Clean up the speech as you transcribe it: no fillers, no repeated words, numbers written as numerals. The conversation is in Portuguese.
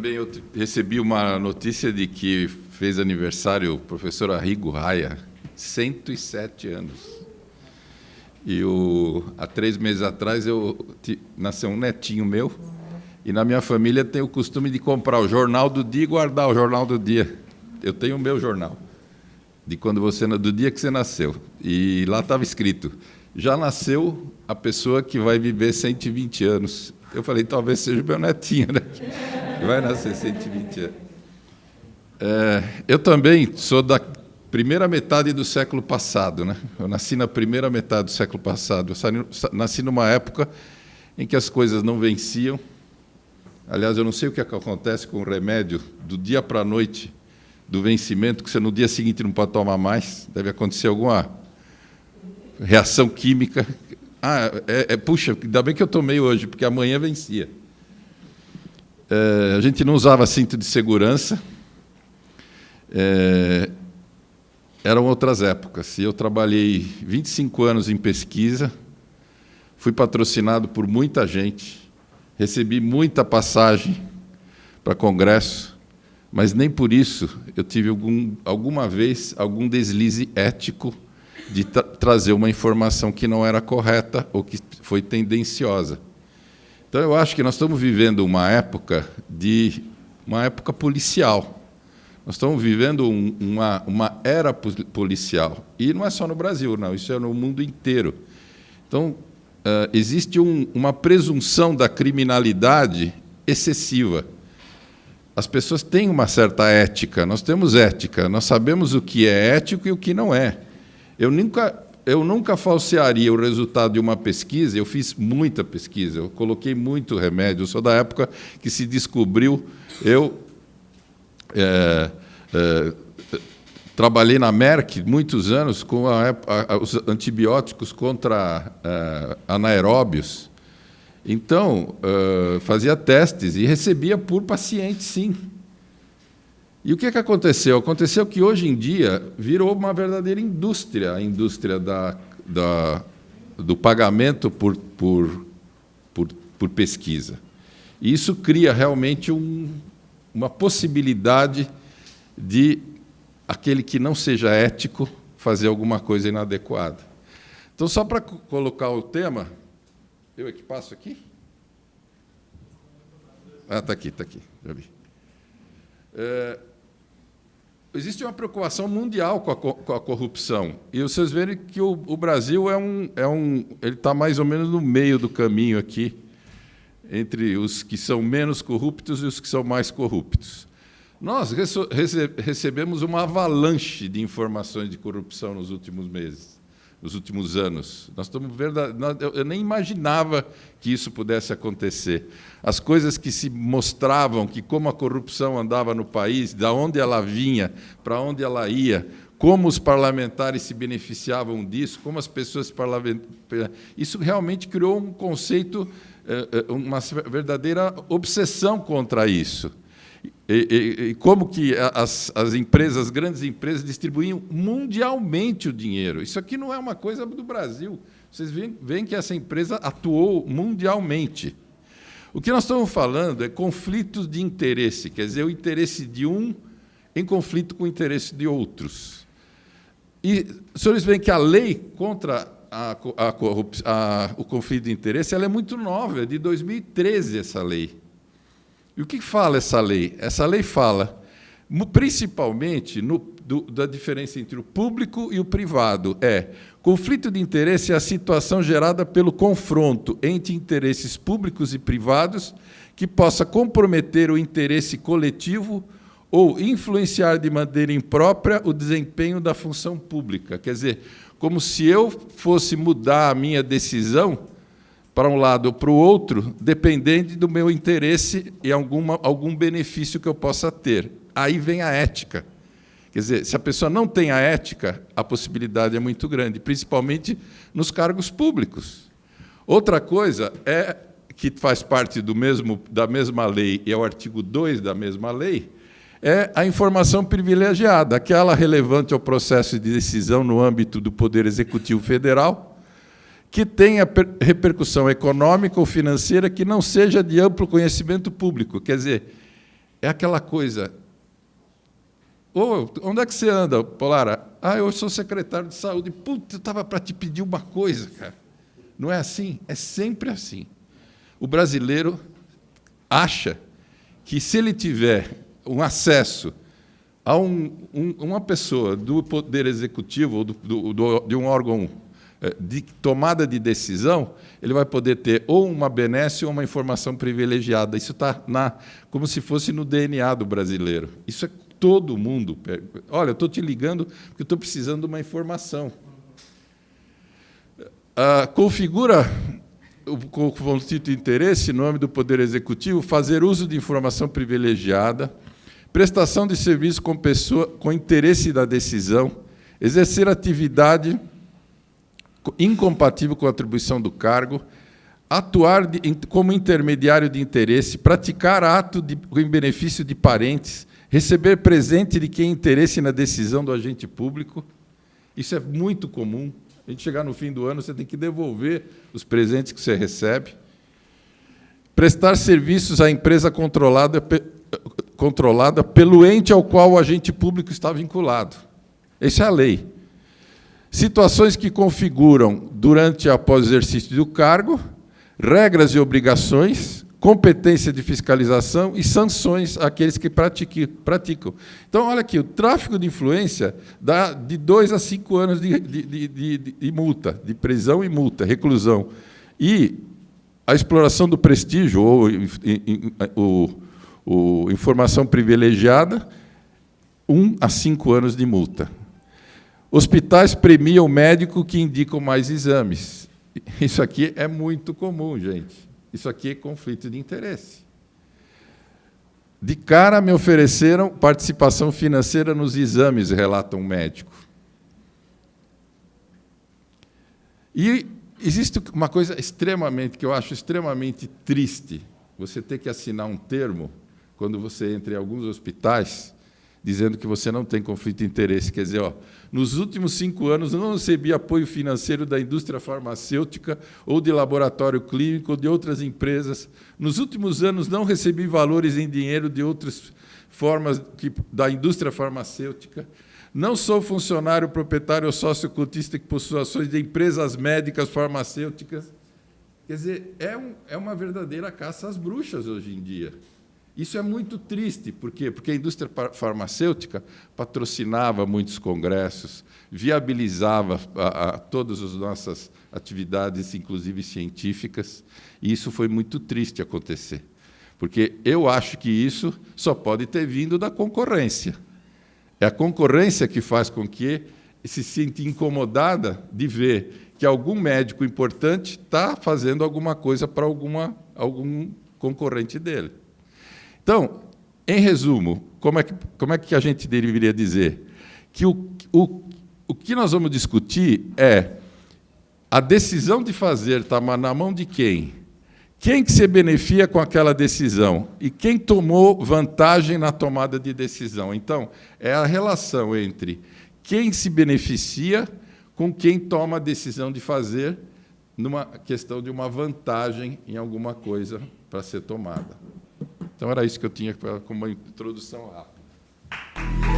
também recebi uma notícia de que fez aniversário o professor Arrigo Raya, 107 anos. E há 3 meses atrás nasceu um netinho meu, e na minha família tem o costume de comprar o Jornal do Dia e guardar o Jornal do Dia. Eu tenho o meu jornal, do dia que você nasceu. E lá estava escrito, já nasceu a pessoa que vai viver 120 anos. Eu falei, talvez seja o meu netinho, né? Que vai nascer 120 anos. Eu também sou da primeira metade do século passado, né? Eu nasci na primeira metade do século passado. Eu nasci numa época em que as coisas não venciam. Aliás, eu não sei o que acontece com o remédio do dia para a noite do vencimento, que você no dia seguinte não pode tomar mais. Deve acontecer alguma reação química. Puxa, ainda bem que eu tomei hoje, porque amanhã vencia. A gente não usava cinto de segurança. Eram outras épocas. Eu trabalhei 25 anos em pesquisa, fui patrocinado por muita gente, recebi muita passagem para congresso, mas nem por isso eu tive alguma vez algum deslize ético de trazer uma informação que não era correta ou que foi tendenciosa. Então, eu acho que nós estamos vivendo uma época policial. Nós estamos vivendo uma era policial. E não é só no Brasil, não, isso é no mundo inteiro. Então, existe uma presunção da criminalidade excessiva. As pessoas têm uma certa ética, nós temos ética, nós sabemos o que é ético e o que não é. Eu nunca falsearia o resultado de uma pesquisa, eu fiz muita pesquisa, eu coloquei muito remédio, eu sou da época que se descobriu, trabalhei na Merck muitos anos com os antibióticos contra anaeróbios. Então, fazia testes e recebia por paciente, sim. E o que aconteceu? Aconteceu que, hoje em dia, virou uma verdadeira indústria, a indústria do pagamento por pesquisa. E isso cria realmente uma possibilidade de aquele que não seja ético fazer alguma coisa inadequada. Então, só para colocar o tema, eu é que passo aqui? Está aqui, já vi. Existe uma preocupação mundial com a corrupção. E vocês verem que o Brasil ele está mais ou menos no meio do caminho aqui, entre os que são menos corruptos e os que são mais corruptos. Nós recebemos uma avalanche de informações de corrupção nos últimos meses, nos últimos anos. Eu nem imaginava que isso pudesse acontecer. As coisas que se mostravam, que como a corrupção andava no país, de onde ela vinha, para onde ela ia, como os parlamentares se beneficiavam disso, como as pessoas parlamentares... Isso realmente criou um conceito, uma verdadeira obsessão contra isso. E como que as grandes empresas, distribuíam mundialmente o dinheiro. Isso aqui não é uma coisa do Brasil. Vocês veem que essa empresa atuou mundialmente. O que nós estamos falando é conflitos de interesse, quer dizer, o interesse de um em conflito com o interesse de outros. E os senhores veem que a lei contra o conflito de interesse ela é muito nova, é de 2013 essa lei. E o que fala essa lei? Essa lei fala, principalmente, da diferença entre o público e o privado. Conflito de interesse é a situação gerada pelo confronto entre interesses públicos e privados que possa comprometer o interesse coletivo ou influenciar de maneira imprópria o desempenho da função pública. Quer dizer, como se eu fosse mudar a minha decisão para um lado ou para o outro, dependendo do meu interesse e algum benefício que eu possa ter. Aí vem a ética. Quer dizer, se a pessoa não tem a ética, a possibilidade é muito grande, principalmente nos cargos públicos. Outra coisa que faz parte da mesma lei, e é o artigo 2 da mesma lei, é a informação privilegiada, aquela relevante ao processo de decisão no âmbito do Poder Executivo Federal, que tenha repercussão econômica ou financeira que não seja de amplo conhecimento público. Quer dizer, é aquela coisa... onde é que você anda, Polara? Eu sou secretário de saúde. Puta, eu estava para te pedir uma coisa, cara. Não é assim? É sempre assim. O brasileiro acha que, se ele tiver um acesso a uma pessoa do Poder Executivo ou de um órgão de tomada de decisão, ele vai poder ter ou uma benesse ou uma informação privilegiada. Isso está como se fosse no DNA do brasileiro. Isso é todo mundo. Olha, eu estou te ligando porque eu estou precisando de uma informação. Configura o conflito de interesse, no âmbito do Poder Executivo, fazer uso de informação privilegiada, prestação de serviço com pessoa com interesse da decisão, exercer atividade incompatível com a atribuição do cargo, atuar como intermediário de interesse, praticar ato em benefício de parentes, receber presente de quem interesse na decisão do agente público. Isso é muito comum. A gente chegar no fim do ano, você tem que devolver os presentes que você recebe. Prestar serviços à empresa controlada pelo ente ao qual o agente público está vinculado. Essa é a lei. Situações que configuram, durante e após o exercício do cargo, regras e obrigações, competência de fiscalização e sanções àqueles que praticam. Então, olha aqui, o tráfico de influência dá de 2 a 5 anos de multa, de prisão e multa, reclusão. E a exploração do prestígio ou informação privilegiada, 1 a 5 anos de multa. Hospitais premiam o médico que indicam mais exames. Isso aqui é muito comum, gente. Isso aqui é conflito de interesse. De cara, me ofereceram participação financeira nos exames, relata um médico. E existe uma coisa que eu acho extremamente triste, você ter que assinar um termo, quando você entra em alguns hospitais, dizendo que você não tem conflito de interesse. Quer dizer, nos últimos 5 anos, não recebi apoio financeiro da indústria farmacêutica ou de laboratório clínico ou de outras empresas. Nos últimos anos, não recebi valores em dinheiro de outras formas da indústria farmacêutica. Não sou funcionário, proprietário ou sócio cotista que possui ações de empresas médicas farmacêuticas. Quer dizer, é uma verdadeira caça às bruxas hoje em dia. Isso é muito triste. Por quê? Porque a indústria farmacêutica patrocinava muitos congressos, viabilizava todas as nossas atividades, inclusive científicas, e isso foi muito triste acontecer. Porque eu acho que isso só pode ter vindo da concorrência. É a concorrência que faz com que se sinta incomodada de ver que algum médico importante está fazendo alguma coisa para algum concorrente dele. Então, em resumo, como é que a gente deveria dizer? Que o que nós vamos discutir é a decisão de fazer está na mão de quem? Quem que se beneficia com aquela decisão? E quem tomou vantagem na tomada de decisão? Então, é a relação entre quem se beneficia com quem toma a decisão de fazer numa questão de uma vantagem em alguma coisa para ser tomada. Então, era isso que eu tinha como introdução rápida.